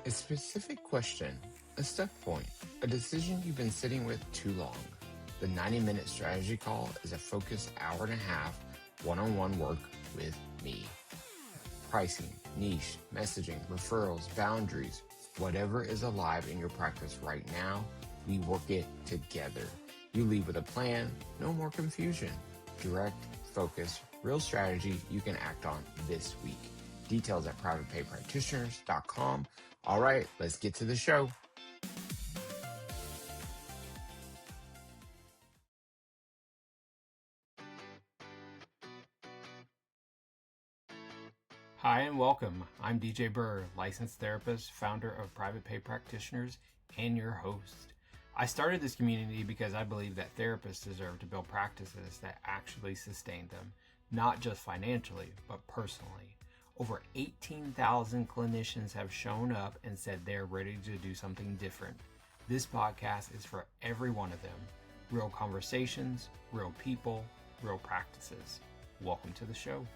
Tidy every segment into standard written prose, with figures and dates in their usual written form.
A specific question, a step point, a decision you've been sitting with too long. The 90-minute strategy call is a focused hour and a half one-on-one work with me. Pricing, niche, messaging, referrals, boundaries, whatever is alive in your practice right now, we work it together. You leave with a plan, no more confusion. Direct, focus, real strategy you can act on this week. Details at privatepaypractitioners.com. All right, let's get to the show. Hi and welcome. I'm DJ Burr, licensed therapist, founder of Private Pay Practitioners, and your host. I started this community because I believe that therapists deserve to build practices that actually sustain them, not just financially, but personally. Over 18,000 clinicians have shown up and said they're ready to do something different. This podcast is for every one of them. Real conversations, real people, real practices. Welcome to the show.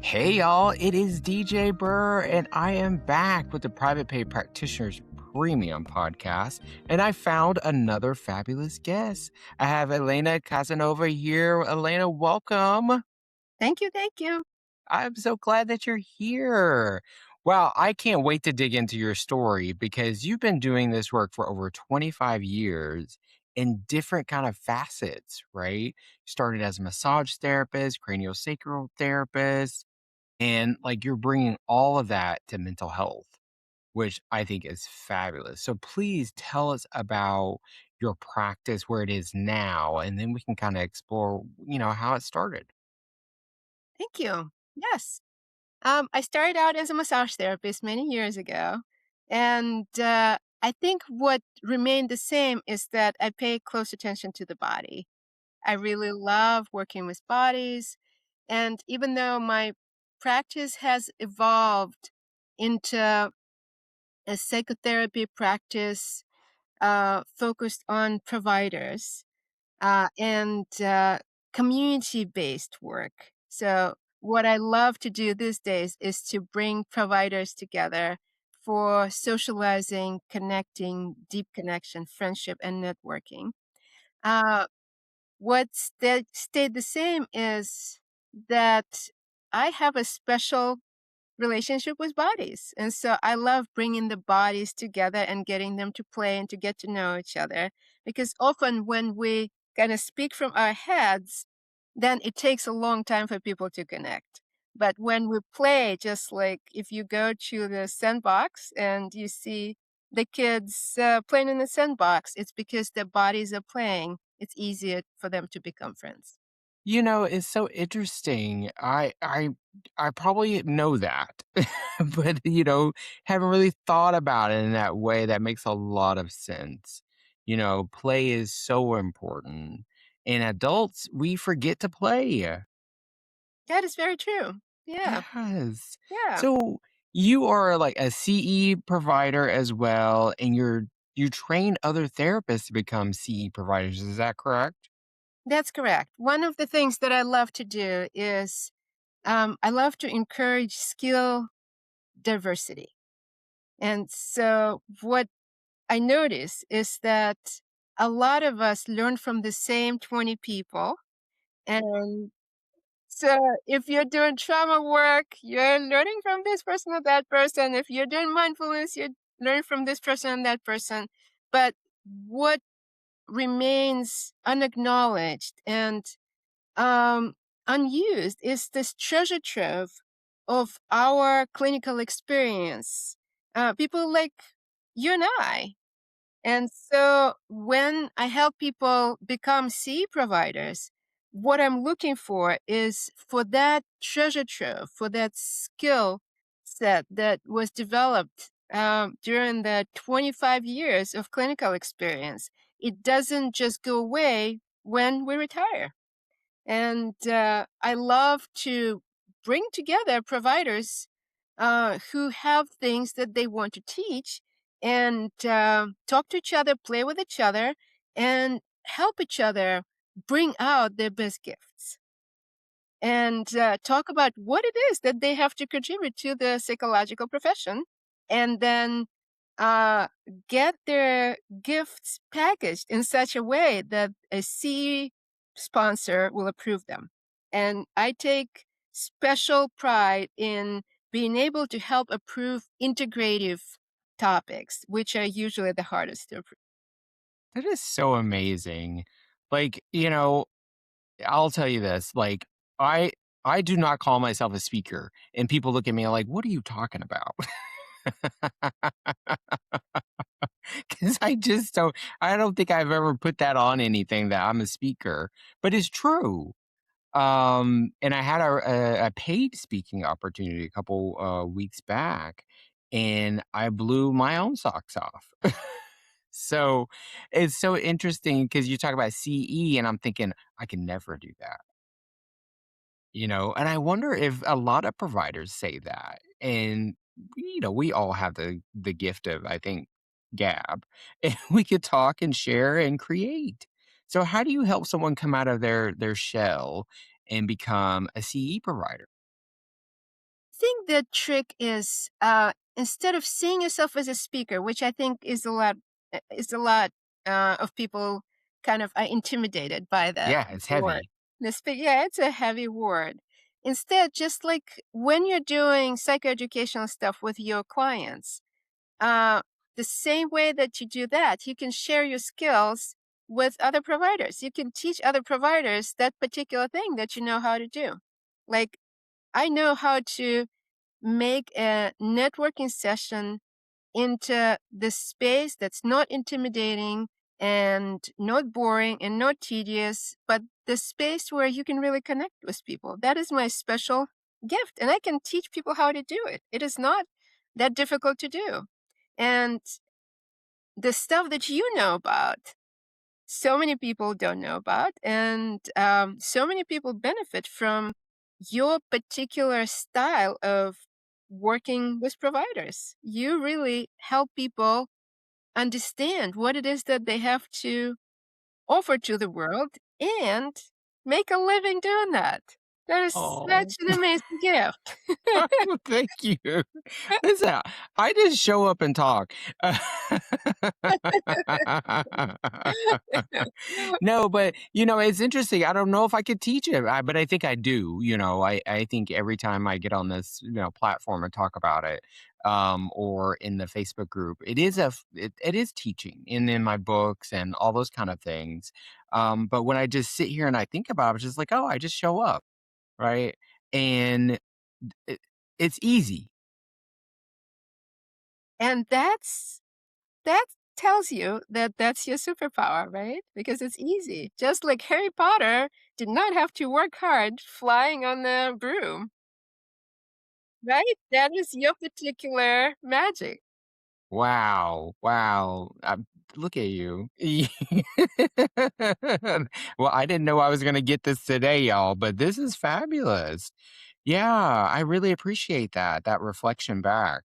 Hey y'all, it is DJ Burr, and I am back with the Private Pay Practitioners Premium Podcast, and I found another fabulous guest. I have Elena Khazanova here. Elena, welcome. Thank you. I'm so glad that you're here. Wow, I can't wait to dig into your story because you've been doing this work for over 25 years in different kind of facets, right? Started as a massage therapist, craniosacral therapist, and like you're bringing all of that to mental health, which I think is fabulous. So please tell us about your practice, where it is now, and then we can kind of explore, how it started. Thank you. Yes. I started out as a massage therapist many years ago. And I think what remained the same is that I pay close attention to the body. I really love working with bodies. And even though my practice has evolved into a psychotherapy practice focused on providers, and community-based work. So what I love to do these days is to bring providers together for socializing, connecting, deep connection, friendship, and networking. Uh, what stayed the same is that I have a special relationship with bodies. And so I love bringing the bodies together and getting them to play and to get to know each other. Because often when we kind of speak from our heads, then it takes a long time for people to connect. But when we play, just like if you go to the sandbox and you see the kids playing in the sandbox, it's because their bodies are playing. It's easier for them to become friends. It's so interesting. I probably know that, but haven't really thought about it in that way. That makes a lot of sense. Play is so important. And adults, we forget to play. That is very true. Yeah. Yes. Yeah. So you are like a CE provider as well, and you train other therapists to become CE providers. Is that correct? That's correct. One of the things that I love to do is I love to encourage skill diversity. And so what I notice is that a lot of us learn from the same 20 people. And so if you're doing trauma work, you're learning from this person or that person. If you're doing mindfulness, you learn from this person and that person. But what remains unacknowledged and unused is this treasure trove of our clinical experience. People like you and I. And so when I help people become CE providers, what I'm looking for is for that treasure trove, for that skill set that was developed during the 25 years of clinical experience. It doesn't just go away when we retire. And I love to bring together providers who have things that they want to teach and talk to each other, play with each other, and help each other bring out their best gifts. And talk about what it is that they have to contribute to the psychological profession, and then uh, get their gifts packaged in such a way that a C sponsor will approve them. And I take special pride in being able to help approve integrative topics, which are usually the hardest to approve. That is so amazing. Like, I'll tell you this, like, I I do not call myself a speaker, and people look at me like, "What are you talking about?" Because I don't think I've ever put that on anything that I'm a speaker, but it's true. And I had a paid speaking opportunity a couple, weeks back, and I blew my own socks off. So, it's so interesting because you talk about CE, and I'm thinking, "I can never do that." And I wonder if a lot of providers say that. And we all have the gift of, I think, gab, and we could talk and share and create. So how do you help someone come out of their shell and become a CE provider? Think the trick is instead of seeing yourself as a speaker, which I think is a lot of people kind of are intimidated by that Yeah, it's word. heavy. Yeah, it's a heavy word. Instead, just like when you're doing psychoeducational stuff with your clients, uh, the same way that you do that, you can share your skills with other providers. You can teach other providers that particular thing that you know how to do. Like I know how to make a networking session into the space that's not intimidating and not boring and not tedious, but the space where you can really connect with people. That is my special gift. And I can teach people how to do it. It is not that difficult to do. And the stuff that you know about, so many people don't know about, and so many people benefit from your particular style of working with providers. You really help people understand what it is that they have to offer to the world and make a living doing that. That is Oh, such an amazing gift. thank you. Listen, I just show up and talk. No, but, it's interesting. I don't know if I could teach it, but I think I do. I think every time I get on this, platform and talk about it, or in the Facebook group, it is teaching in my books and all those kind of things. But when I just sit here and I think about it, it's just like, oh, I just show up, right? And it, it's easy. And that tells you that that's your superpower, right? Because it's easy. Just like Harry Potter did not have to work hard flying on the broom, right? That is your particular magic. Wow, wow, look at you. Well, I didn't know I was gonna get this today, y'all, but this is fabulous. Yeah, I really appreciate that reflection back.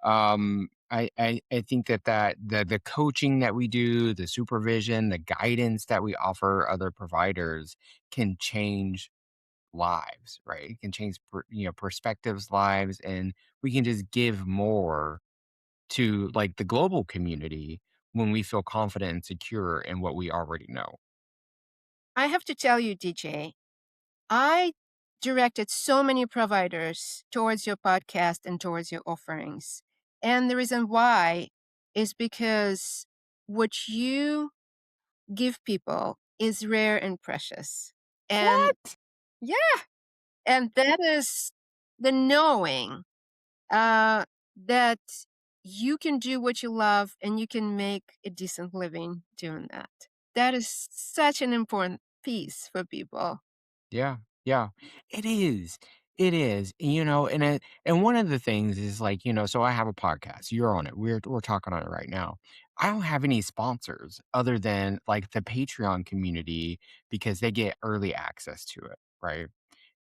I think that the coaching that we do, the supervision, the guidance that we offer other providers can change lives, right? It can change perspectives, lives, and we can just give more to, like, the global community when we feel confident and secure in what we already know. I have to tell you, DJ, I directed so many providers towards your podcast and towards your offerings. And the reason why is because what you give people is rare and precious. And What? yeah, and that is the knowing uh, that you can do what you love and you can make a decent living doing that. That is such an important piece for people. Yeah, yeah. It is. It is. And one of the things is, like, so I have a podcast. You're on it. We're talking on it right now. I don't have any sponsors other than, like, the Patreon community because they get early access to it, right?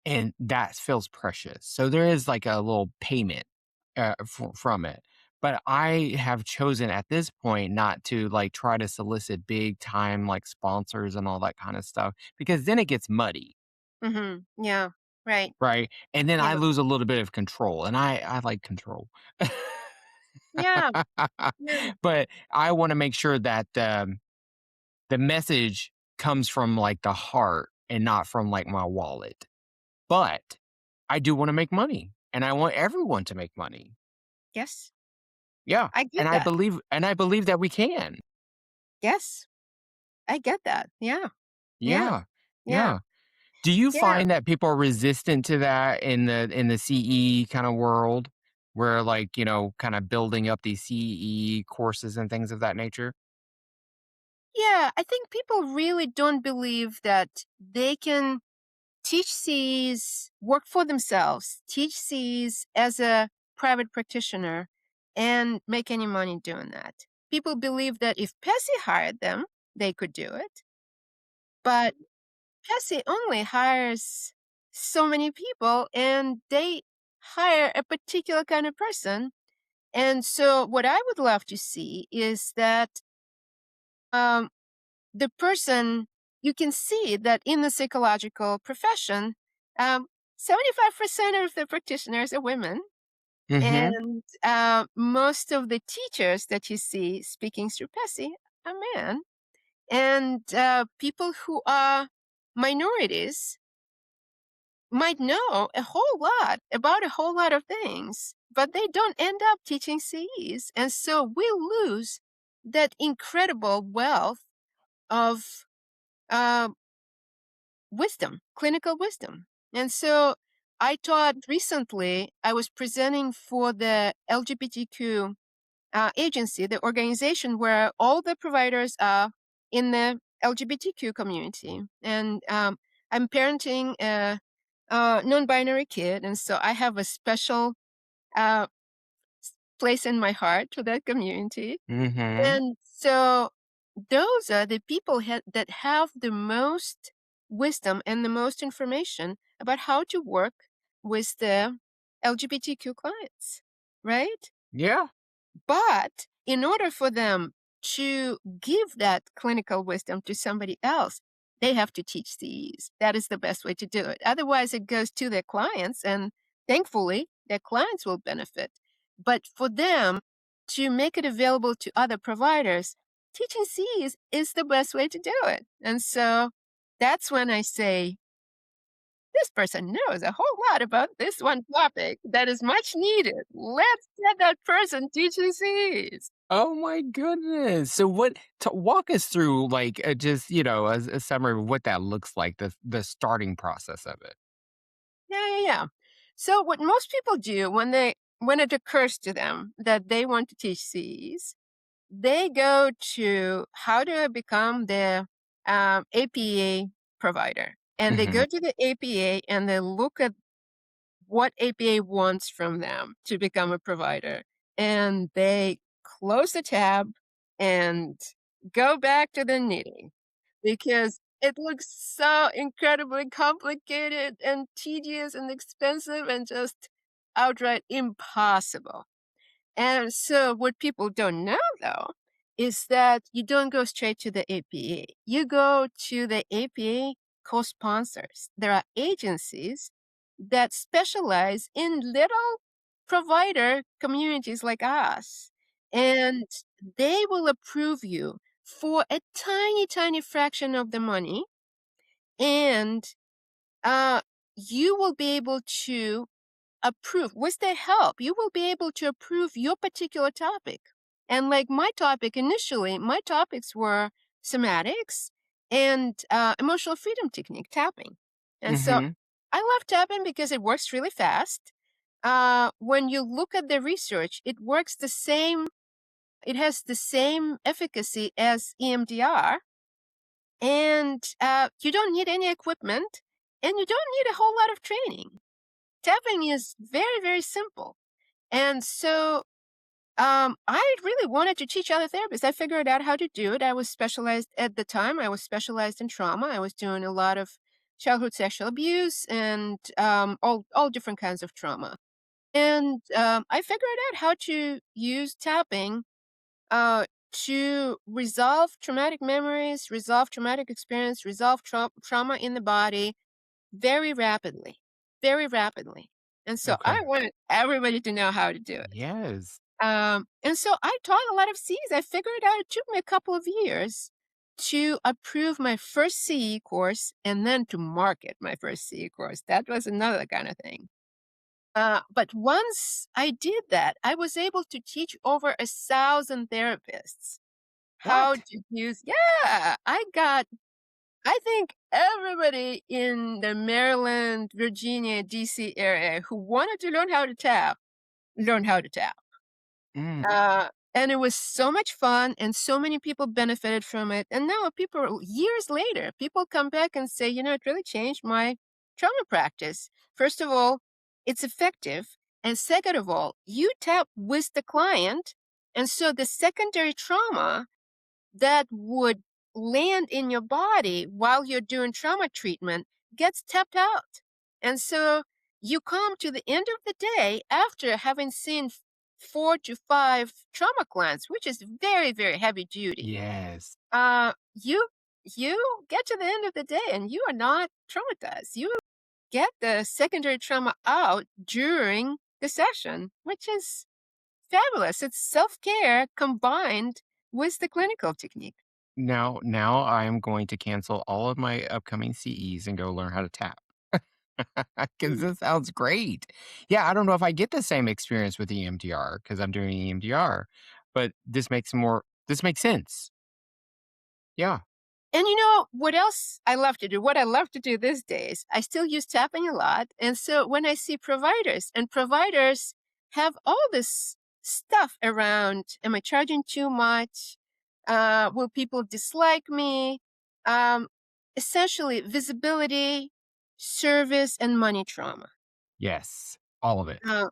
And that feels precious. So there is, like, a little payment from it. But I have chosen at this point not to, like, try to solicit big time, like, sponsors and all that kinda stuff because then it gets muddy, Mhm. Yeah. Right. right? And then I Yeah. lose a little bit of control, and I like control. Yeah. Yeah. But I wanna make sure that, the message comes from, like, the heart and not from, like, my wallet. But I do wanna make money, and I want everyone to make money. Yes. Yeah, I get that. and I believe that we can. Yes. I get that. Yeah. Yeah. Yeah, Yeah. yeah. Do you Yeah. find that people are resistant to that in the CE kinda world where, like, kinda building up these CE courses and things of that nature? Yeah. I think people really don't believe that they can teach Cs, work for themselves, teach Cs as a private practitioner, and make any money doing that. People believe that if Pessy hired them, they could do it. But Pessy only hires so many people, and they hire a particular kind of person. And so, what I would love to see is that um, the person, you can see that in the psychological profession, um, 75% of the practitioners are women, Mhm. and most of the teachers that you see speaking through Pessy are men. And people who are minorities might know a whole lot about a whole lot of things, but they don't end up teaching CEs. And so we lose that incredible wealth of uh, wisdom, clinical wisdom. And so I taught recently, I was presenting for the LGBTQ agency, the organization where all the providers are in the LGBTQ community. And I'm parenting a non binary kid. And so I have a special uh, place in my heart to that community. Mhm. And so those are the people that have the most wisdom and the most information about how to work with the LGBTQ clients, right? Yeah. But in order for them to give that clinical wisdom to somebody else, they have to teach these. That is the best way to do it. Otherwise, it goes to their clients, and thankfully, their clients will benefit. But for them to make it available to other providers, teaching Cs is the best way to do it. And so that's when I say, this person knows a whole lot about this one topic that is much needed. Let's get that person teaching Cs. Oh my goodness. So walk us through like just, a summary of what that looks like, the starting process of it. Yeah, yeah, yeah. So what most people do when it occurs to them that they want to teach Cs, they go to how do I become the APA provider, and they Mhm. go to the APA and they look at what APA wants from them to become a provider. And they close the tab and go back to the knitting because it looks so incredibly complicated and tedious and expensive and just outright impossible. And so, what people don't know, though, is that you don't go straight to the APA. You go to the APA co sponsors. There are agencies that specialize in little provider communities like us. And they will approve you for a tiny, tiny fraction of the money. And uh, you will be able to approve with their help, you will be able to approve your particular topic. And like my topic initially, my topics were somatics and emotional freedom technique, tapping. And so Mhm. I love tapping because it works really fast. When you look at the research, it works the same, it has the same efficacy as EMDR. And you don't need any equipment and you don't need a whole lot of training. Tapping is very, very simple. And so I really wanted to teach other therapists. I figured out how to do it. I was specialized at the time. I was specialized in trauma. I was doing a lot of childhood sexual abuse and all different kinds of trauma. And I figured out how to use tapping uh, to resolve traumatic memories, resolve traumatic experience, resolve trauma in the body very rapidly, very rapidly. And so Okay. I wanted everybody to know how to do it. Yes. And so I taught a lot of Cs. I figured it out. It took me a couple of years to approve my first CE course and then to market my first CE course. That was another kind of thing. But once I did that, I was able to teach over 1,000 therapists how What? to use. Yeah, I think everybody in the Maryland, Virginia, DC area who wanted to learn how to tap, learned how to tap. Mm, And it was so much fun and so many people benefited from it. And now people, years later, people come back and say, it really changed my trauma practice. First of all, it's effective. And second of all, you tap with the client. And so the secondary trauma that would land in your body while you're doing trauma treatment gets tapped out. And so you come to the end of the day after having seen 4 to 5 trauma clients, which is very, very heavy duty. yes. You get to the end of the day and you are not traumatized. You get the secondary trauma out during the session, which is fabulous. It's self-care combined with the clinical technique. Now I am going to cancel all of my upcoming CEs and go learn how to tap. Because Mm. this sounds great. Yeah, I don't know if I get the same experience with EMDR because I'm doing EMDR, but this makes sense. Yeah. And what else I love to do? What I love to do these days, I still use tapping a lot. And so when I see providers, and providers have all this stuff around, am I charging too much? Will people dislike me? Um, Essentially, visibility, service, and money trauma. Yes. All of it. Uh,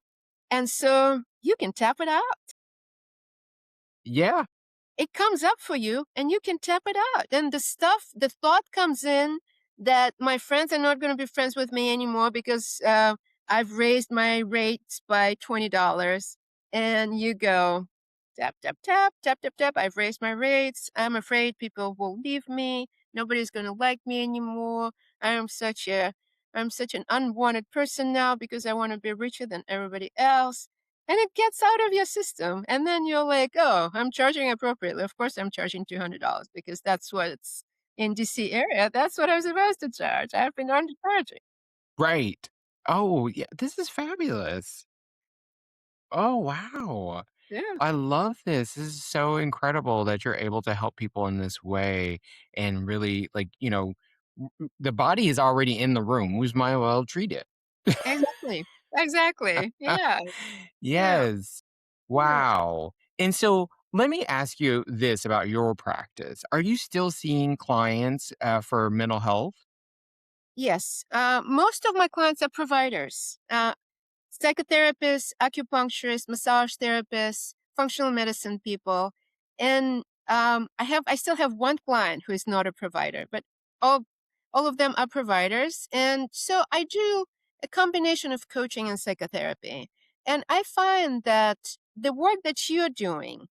and so you can tap it out. Yeah. It comes up for you and you can tap it out. And the thought comes in that my friends are not going to be friends with me anymore because I've raised my rates by $20. And you go, tap, tap, tap, tap, tap, tap. I've raised my rates. I'm afraid people will leave me. Nobody's going to like me anymore. I am such a, I'm such an unwanted person now because I want to be richer than everybody else, and it gets out of your system. And then you're like, oh, I'm charging appropriately. Of course, I'm charging $200 because that's what it's in DC area. That's what I was supposed to charge. I've been undercharging. Right. Oh, yeah. This is fabulous. Oh, wow. Yeah. I love this. This is so incredible that you're able to help people in this way and really, like, the body is already in the room. We might as well treat it. Exactly. Exactly. Yeah. Yeah. Yes. Yeah. Wow. And so let me ask you this about your practice. Are you still seeing clients for mental health? Yes. Most of my clients are providers. Psychotherapists, acupuncturists, massage therapists, functional medicine people. And I still have one client who is not a provider, but all all of them are providers. And so I do a combination of coaching and psychotherapy. And I find that the work that you're doing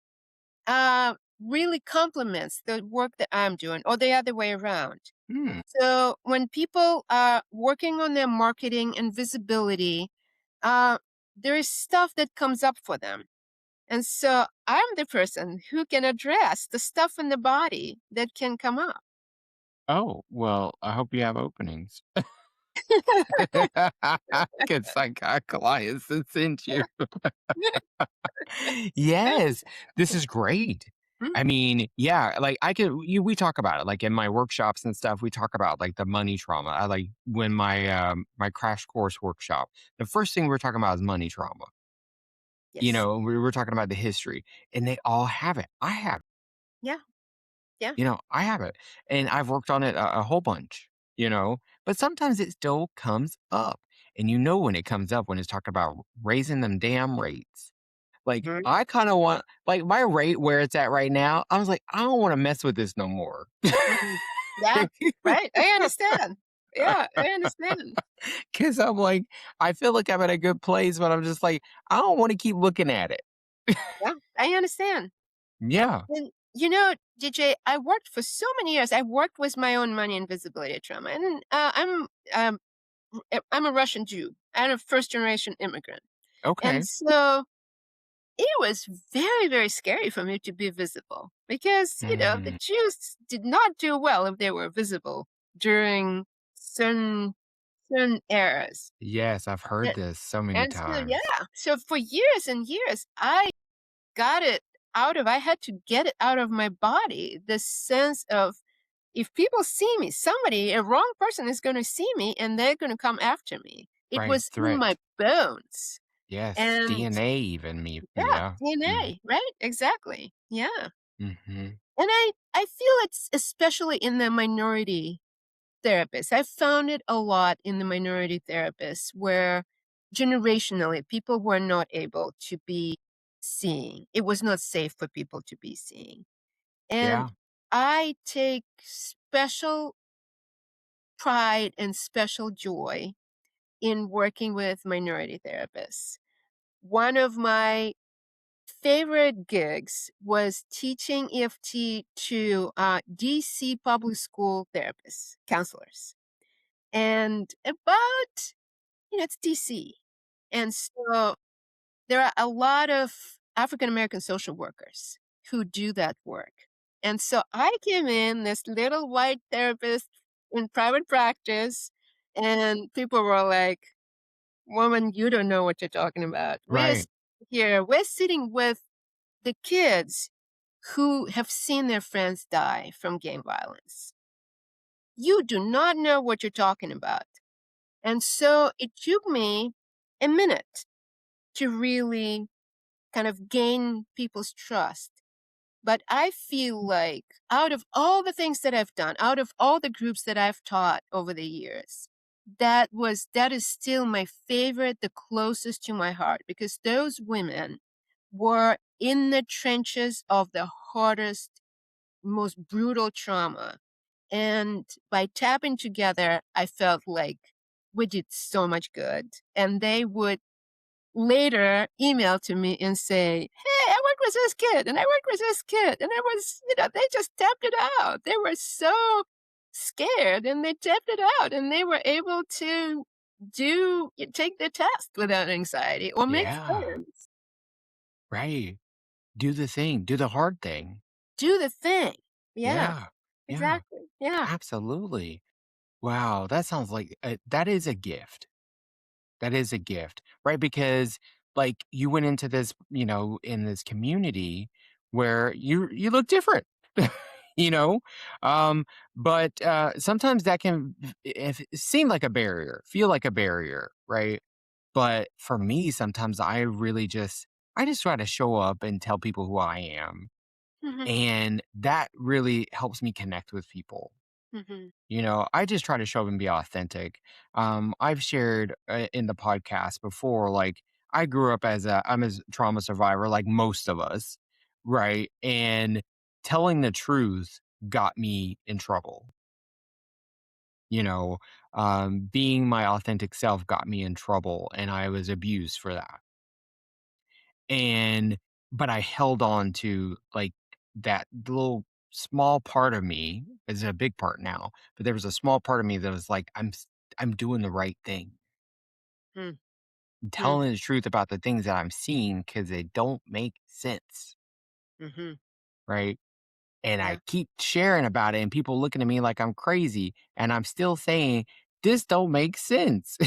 really complements the work that I'm doing, or the other way around. Hmm. So when people are working on their marketing and visibility, uh, there is stuff that comes up for them. And so I'm the person who can address the stuff in the body that can come up. Oh, well, I hope you have openings. Because I got clients that sent you. Yes, this is great. I Mm, mean, yeah, like we talk about it like in my workshops and stuff. We talk about like the money trauma. I like when my crash course workshop. The first thing we're talking about is money trauma. yes. We were talking about the history, and they all have it. I have, Yeah. Yeah. I have it, and I've worked on it a whole bunch. But sometimes it still comes up, and when it comes up when it's talking about raising them damn rates. Like, Mhm, I kinda want like, my rate where it's at right now, I was like, "I don't wanna mess with this no more." mhm. Yeah. Right. I understand. Yeah, I understand. Because I'm like, I feel like I'm in a good place, but I'm just like, I don't want to keep looking at it. Yeah, I understand. Yeah. And, DJ, I worked for so many years. I worked with my own money and visibility trauma, and, um, I'm a Russian Jew. I'm a first generation immigrant. And Okay. so it was very, very scary for me to be visible because, the Mm, Jews did not do well if they were visible during certain certain eras. yes, I've heard And, this so many and so, times. yeah, so for years and years, got it I had to get it out of my body. The sense of if people see me, a wrong person is going to see me and they're going to come after me. It Right. was in my Threat. bones. Yes. And DNA, even me. yeah, Yeah. Mm, DNA, right? Exactly. Yeah. hmm. And I feel it's especially in the minority therapists. I've found it a lot in the minority therapists where generationally people were not able to be seeing. It was not safe for people to be seeing. And Yeah. I take special pride and special joy in working with minority therapists. One of my favorite gigs was teaching EFT to DC public school therapists, counselors. And about, it's DC. And so there are a lot of African American social workers who do that work. And so I came in, this little white therapist in private practice, and people were like, "Woman, you don't know what you're talking about. Right. We're sitting with the kids who have seen their friends die from gang violence. You do not know what you're talking about." And so it took me a minute to really kind of gain people's trust. But I feel like out of all the things that I've done, out of all the groups that I've taught over the years, that is still my favorite, the closest to my heart, because those women were in the trenches of the hardest, most brutal trauma. And by tapping together, I felt like we did so much good. And they would later email to me and say, "Hey, I worked with this kid and I worked with this kid." And they just tapped it out. They were so scared and they tapped it out and they were able to take the test without anxiety or make Yeah. friends, Right. Do the thing. Do the hard thing. do the thing. Yeah, Yeah. Yeah. exactly. Yeah. Absolutely. Wow. That sounds like that is a gift. That is a gift, right? Because like you went into this, in this community where you look different, you know, um, but sometimes that can if seem like a barrier, feel like a barrier, right? But for me, sometimes I just try to show up and tell people who I am, Hmm. and that really helps me connect with people. Hmm. I just try to show up and be authentic. I've shared in the podcast before, like I'm a trauma survivor, like most of us, right? And telling the truth got me in trouble. You know, being my authentic self got me in trouble, and I was abused for that. And but I held on to like that little small part of me is a big part now, but there was a small part of me that was like, I'm doing the right thing. Hmm. I'm Hmm. telling the truth about the things that I'm seeing because they don't make sense. Hmm. Right. And I Yeah. keep sharing about it and people looking at me like I'm crazy. And I'm still saying, this don't make sense.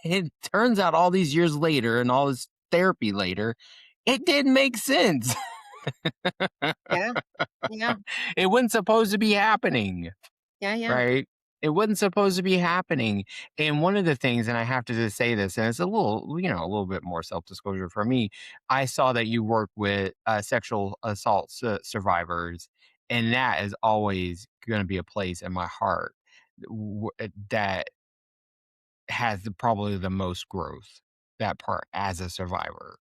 It turns out all these years later and all this therapy later, it didn't make sense. Yeah. Yeah. It wasn't supposed to be happening, Yeah. Yeah. right? It wasn't supposed to be happening. And one of the things, and I have to just say this, and it's a little bit more self disclosure for me. I saw that you work with sexual assault survivors, and that is always going to be a place in my heart that has probably the most growth. That part as a survivor,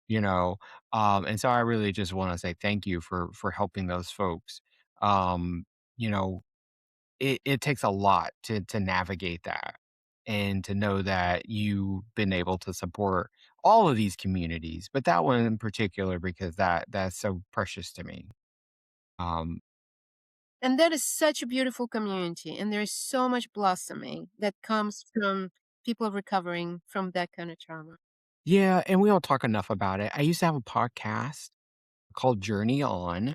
you know and so I really just want to say thank you for helping those folks, um you know it takes a lot to navigate that and to know that you've been able to support all of these communities, but that one in particular because that's so precious to me. Um, And that is such a beautiful community. And there is so much blossoming that comes from people recovering from that kind of trauma. yeah, and we don't talk enough about it. I used to have a podcast called Journey On,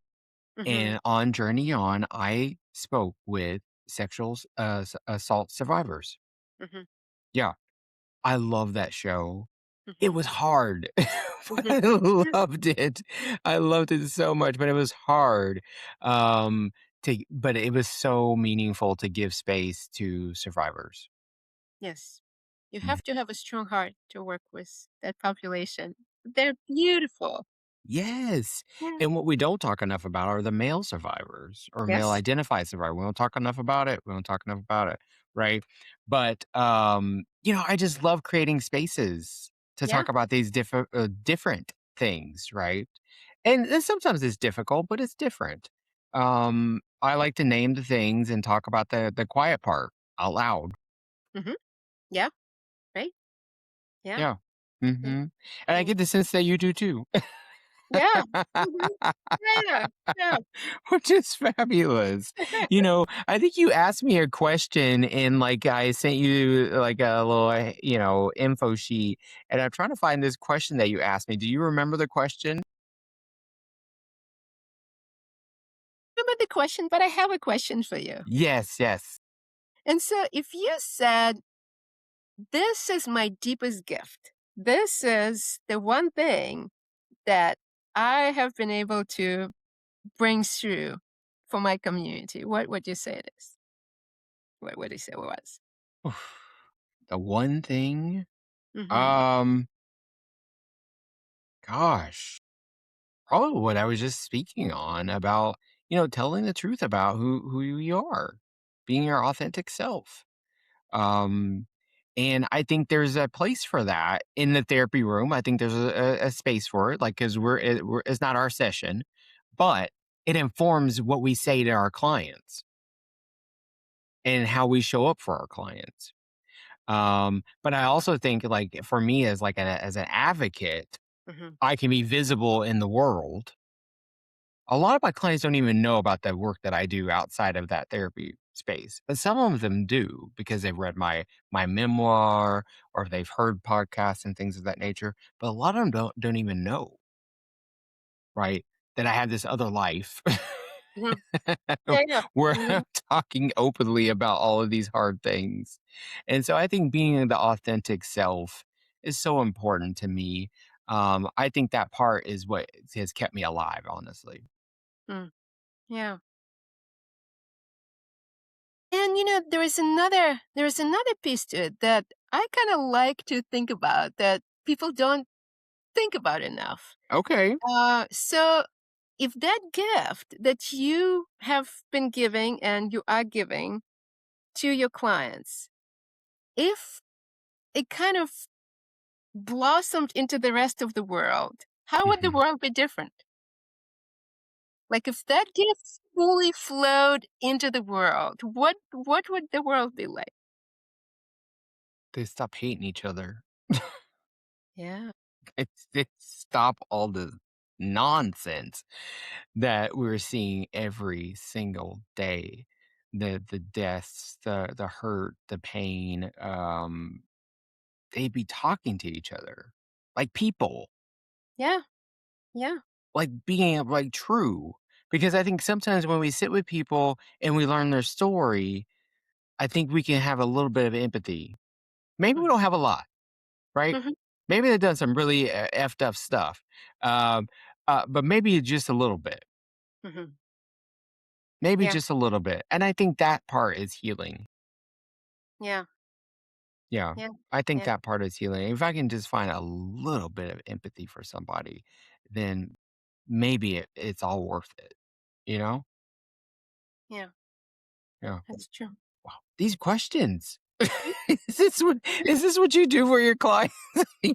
Hmm. and on Journey On, I spoke with assault survivors. Hmm. Yeah, I love that show. It Hmm. was hard. Hmm. I loved it. I loved it so much, but it was hard. Um, but it was so meaningful to give space to survivors. Yes. You Mhm. have to have a strong heart to work with that population. They're beautiful. Yes. Yeah. And what we don't talk enough about are the male survivors or male Yes. identified survivors. We don't talk enough about it. We don't talk enough about it. Right. But, I just love creating spaces to Yeah. talk about these different things. Right. And sometimes it's difficult, but it's different. I like to name the things and talk about the quiet part out loud. Hmm. Yeah. Right. Yeah. Yeah. Yeah. And I Yeah. get the sense that you do too. Yeah. Hmm. Yeah. Yeah. Which is fabulous. I think you asked me a question and like I sent you like a little, info sheet and I'm trying to find this question that you asked me. Do you remember the question? Remember the question, but I have a question for you. Yes, yes. And so if you said, this is my deepest gift, this is the one thing that I have been able to bring through for my community, what would you say it is? What would you say it was? Oof. The one thing, Hmm. um, gosh, probably what I was just speaking on about, telling the truth about who you are, being your authentic self. Um, and I think there's a place for that in the therapy room. I think there's a space for it, like because it's not our session, but it informs what we say to our clients and how we show up for our clients. But I also think, like for me as as an advocate, Hmm. I can be visible in the world. A lot of my clients don't even know about the work that I do outside of that therapy space, but some of them do because they've read my memoir or they've heard podcasts and things of that nature. But a lot of them don't even know, right? That I have this other life Hmm. Yeah, yeah. where Hmm. I'm talking openly about all of these hard things. And so I think being the authentic self is so important to me. I think that part is what has kept me alive, honestly. Mm. Yeah. And there is another piece to it that I kind of like to think about that people don't think about enough. Okay. So if that gift that you have been giving and you are giving to your clients, if it kind of blossomed into the rest of the world, how would the Mhm. world be different? Like if that gift fully flowed into the world, what would the world be like? They stop hating each other. Yeah. They stop all the nonsense that we're seeing every single day. The deaths, the hurt, the pain. They'd be talking to each other like people, Yeah. Yeah. like being like true. Because I think sometimes when we sit with people and we learn their story, I think we can have a little bit of empathy. Maybe we don't have a lot. Right? Mm-hmm. Maybe they've done some really effed up stuff, um, but maybe just a little bit, Hmm. maybe Yeah. just a little bit, and I think that part is healing. Yeah. Yeah, Yeah. I think Yeah. that part is healing. If I can just find a little bit of empathy for somebody, then maybe it's all worth it. You know? Yeah. Yeah. That's true. Wow. These questions. Is this what you do for your clients?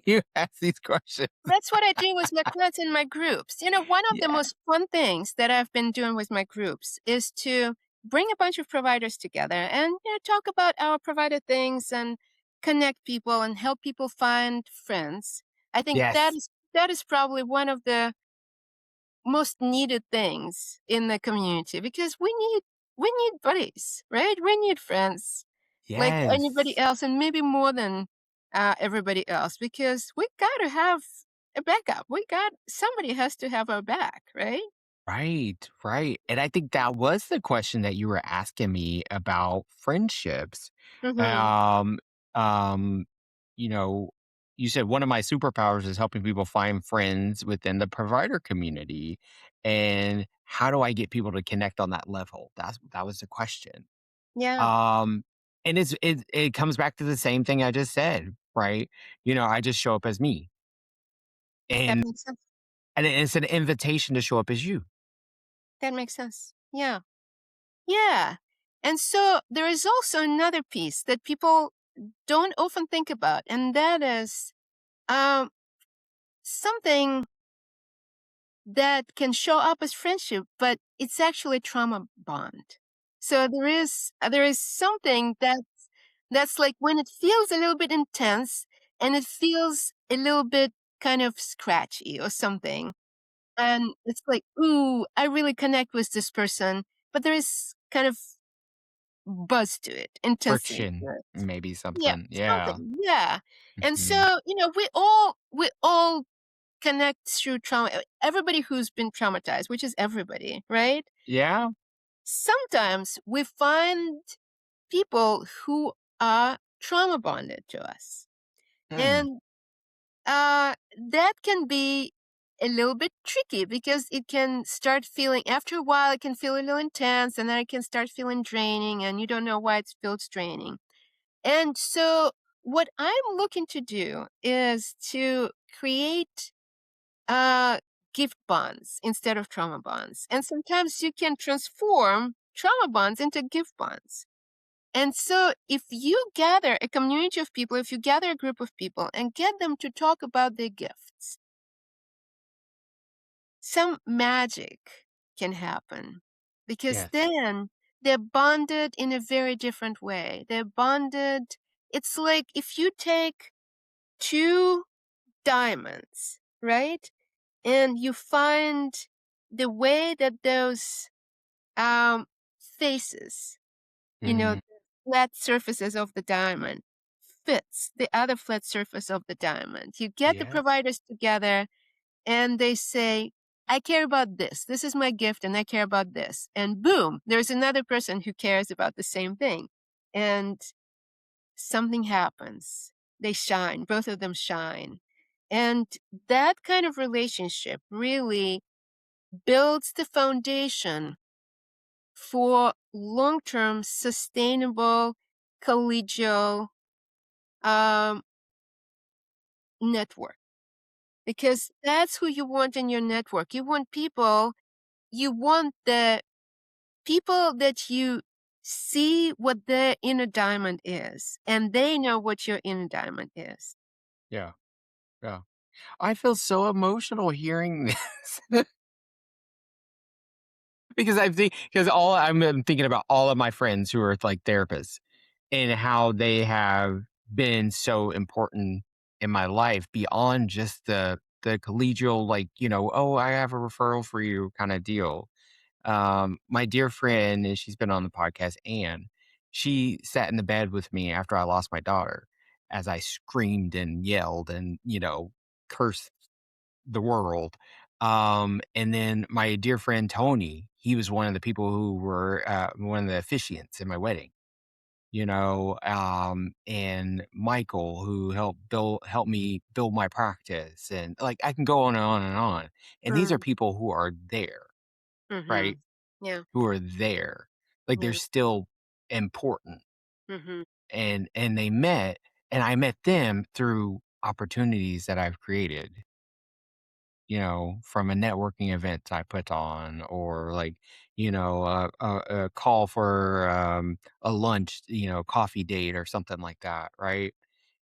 You ask these questions. That's what I do with my clients in my groups. One of the Yeah. most fun things that I've been doing with my groups is to bring a bunch of providers together and talk about our provider things and connect people and help people find friends. I think that Yes. is probably one of the most needed things in the community because we need buddies, right? We need friends like anybody Yes. else and maybe more than everybody else because we got to have a backup. Somebody has to have our back, right? Right, right. And I think that was the question that you were asking me about friendships. Mhm. Um, um, you know, you said one of my superpowers is helping people find friends within the provider community. And how do I get people to connect on that level? That was the question. Yeah, Um, and it comes back to the same thing I just said, right? I just show up as me. that And makes sense. and it's an invitation to show up as you. That makes sense. Yeah. Yeah. And so there is also another piece that people don't often think about, and that is um, something that can show up as friendship, but it's actually a trauma bond. So there is something that's like when it feels a little bit intense and it feels a little bit kind of scratchy or something. And it's like, ooh, I really connect with this person, but there is kind of buzz to it, intensity to Friction, it. maybe Yeah, something. Yeah. something. Yeah. And Mhm. so, we all connect through trauma. Everybody who's been traumatized, which is everybody, right? Yeah. Sometimes we find people who are trauma bonded to us. Mm. And that can be a little bit tricky because it can start feeling, after a while, it can feel a little intense and then it can start feeling draining and you don't know why it feels draining. And so, what I'm looking to do is to create gift bonds instead of trauma bonds. And sometimes you can transform trauma bonds into gift bonds. And so, if you gather a community of people, if you gather a group of people and get them to talk about their gifts, some magic can happen because Yes. then they're bonded in a very different way. They're bonded. It's like if you take two diamonds, right? And you find the way that those faces, Mhm. the flat surfaces of the diamond fits the other flat surface of the diamond. You get the Yes. providers together and they say, I care about this. This is my gift, and I care about this. And boom, there's another person who cares about the same thing. And something happens. They shine, both of them shine. And that kind of relationship really builds the foundation for long term, sustainable, collegial um, network. Because that's who you want in your network. You want the people that you see what their inner diamond is, and they know what your inner diamond is. Yeah. Yeah. I feel so emotional hearing this because I'm thinking about all of my friends who are like therapists and how they have been so important in my life beyond just the collegial, like, oh, I have a referral for you kind of deal. My dear friend, and she's been on the podcast, Anne, she sat in the bed with me after I lost my daughter as I screamed and yelled and, cursed the world. And then my dear friend Tony, he was one of the people who were one of the officiants in my wedding. And Michael, who helped me build my practice, and like I can go on and on and on. And these are Mm, people who are there, right? mhm. Yeah, Who are there. Like they're yeah. still important. Mhm. And they met and I met them through opportunities that I've created, from a networking event I put on or like, a call for a lunch, coffee date or something like that, right?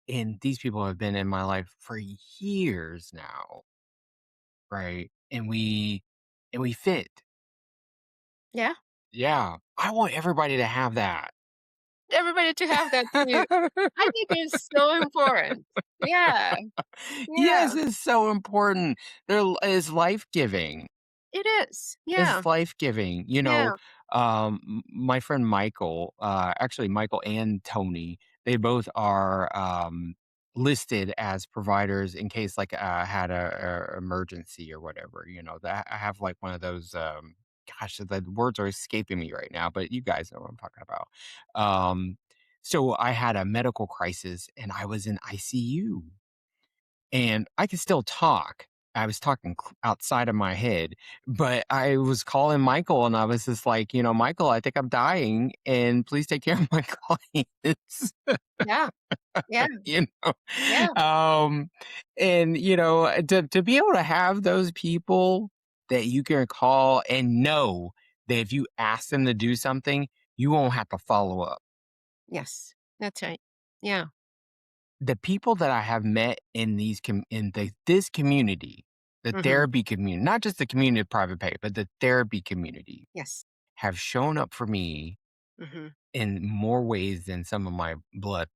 And these people have been in my life for years now, right? And we fit. Yeah. Yeah. I want everybody to have that. Everybody to have that too. I think it's so important. Yeah, Yes, yeah, it's so important. It's life giving. it is. Yeah, It's life giving. yeah, My friend Michael, actually Michael and Tony, they both are listed as providers in case like had a emergency or whatever. That I have like one of those. Gosh, the words are escaping me right now, but you guys know what I'm talking about. So I had a medical crisis and I was in ICU and I could still talk. I was talking outside of my head, but I was calling Michael and I was just like, Michael, I think I'm dying and please take care of my clients. yeah, yeah, you know, yeah. um, and to be able to have those people that you can call and know that if you ask them to do something, you won't have to follow up. Yes, that's right. Yeah. The people that I have met in this community, the Mhm. therapy community, not just the community of private pay, but the therapy community, Yes. have shown up for me Mhm. in more ways than some of my blood.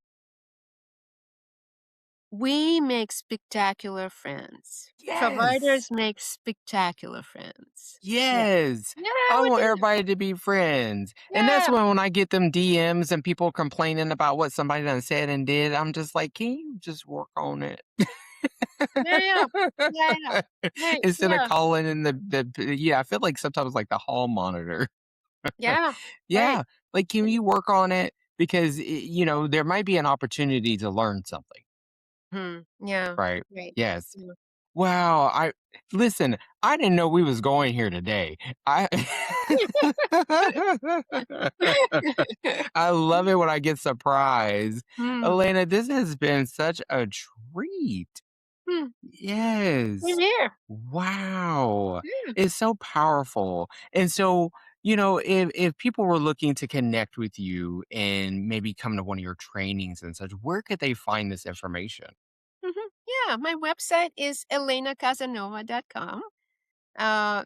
We make spectacular friends. Yes. Providers make spectacular friends. Yeah. Yes. Yeah, I we want do. everybody to be friends. And that's Yeah. when I get them DMs and people complaining about what somebody done said and did, I'm just like, can you just work on it? Yeah, yeah. Yeah, yeah. Right, Instead of yeah. calling in yeah, I feel like sometimes like the hall monitor. Yeah. Right. Yeah, like, can you work on it? Because, there might be an opportunity to learn something, Yeah. right? Right. Yes. Yeah. Wow, listen, I didn't know we was going here today. I I love it when I get surprised. Mm. Elena, this has been such a treat. Mm. Same Yes. here. Wow. Yeah. It's so powerful. And so, if people were looking to connect with you and maybe come to one of your trainings and such, where could they find this information? Yeah, my website is elenakhazanova.com. Uh,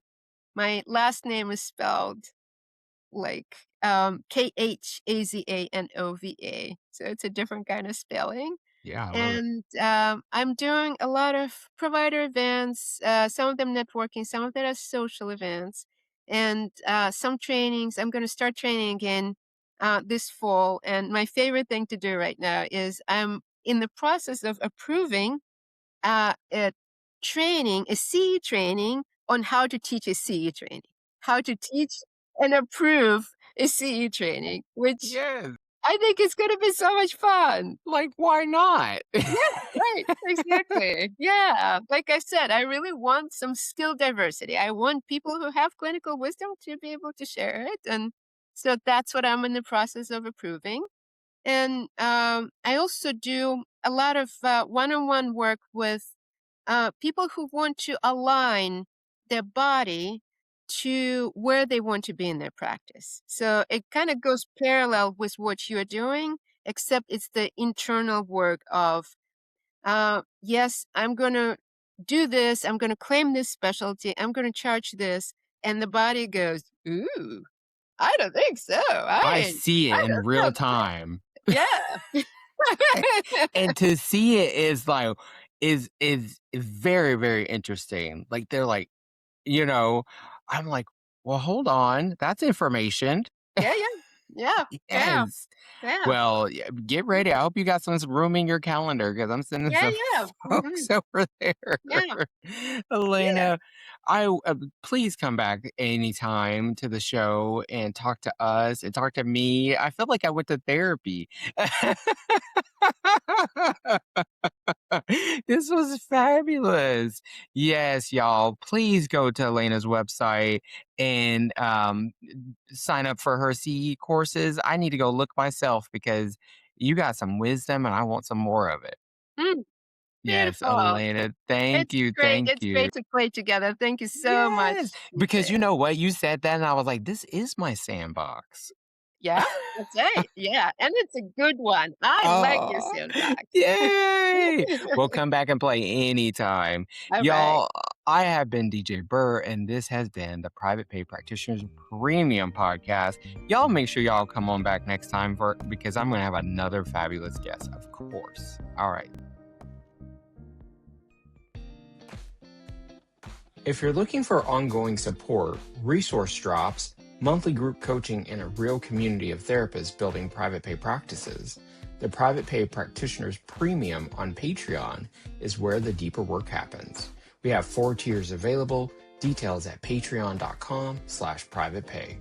my last name is spelled like, Khazanova, so it's a different kind of spelling. Yeah, I love it. And, I'm doing a lot of provider events, some of them networking, some of them are social events, and, some trainings. I'm gonna start training again, this fall, and my favorite thing to do right now is I'm in the process of approving, a a CE training on how to teach a CE training, how to teach and approve a CE training, which Yes. I think is gonna be so much fun. Like, why not? Yeah, right, exactly. Yeah, like I said, I really want some skill diversity. I want people who have clinical wisdom to be able to share it, and so that's what I'm in the process of approving. And, I also do a lot of, one-on-one work with, people who want to align their body to where they want to be in their practice. So it kinda goes parallel with what you're doing, except it's the internal work of, yes, I'm gonna do this, I'm gonna claim this specialty, I'm gonna charge this, and the body goes, "Ooh, I don't think so. I see it I in don't real know." time. Yeah. And to see it is like is very, very interesting. Like, they're like, you know, I'm like, "Well, hold on, that's information." Yeah, yeah. Yeah, yeah, Yes. yeah. Well, get ready. I hope you got some room in your calendar because I'm sending Yeah, some yeah. folks Mhm. over there. Yeah, yeah. Elena, please come back anytime to the show and talk to us and talk to me. I feel like I went to therapy. This was fabulous. Yes, y'all. Please go to Elena's website and sign up for her CE courses. I need to go look myself because you got some wisdom and I want some more of it. Mm, Yes, beautiful. Elena. Thank It's you. great. Thank It's you. great to play together. Thank you so Yes. much, you Because too. you know what? You said that and I was like, this is my sandbox. Yeah, that's right. Yeah, and it's a good one. I like your Oh, soundbox. yay! We'll come back and play anytime. Alright. Y'all, I have been DJ Burr, and this has been the Private Pay Practitioners Premium Podcast. Y'all make sure y'all come on back next time because I'm going to have another fabulous guest, of course. All right. If you're looking for ongoing support, resource drops, monthly group coaching, and a real community of therapists building private pay practices, the Private Pay Practitioners Premium on Patreon is where the deeper work happens. We have 4 tiers available. Details at patreon.com/privatepay.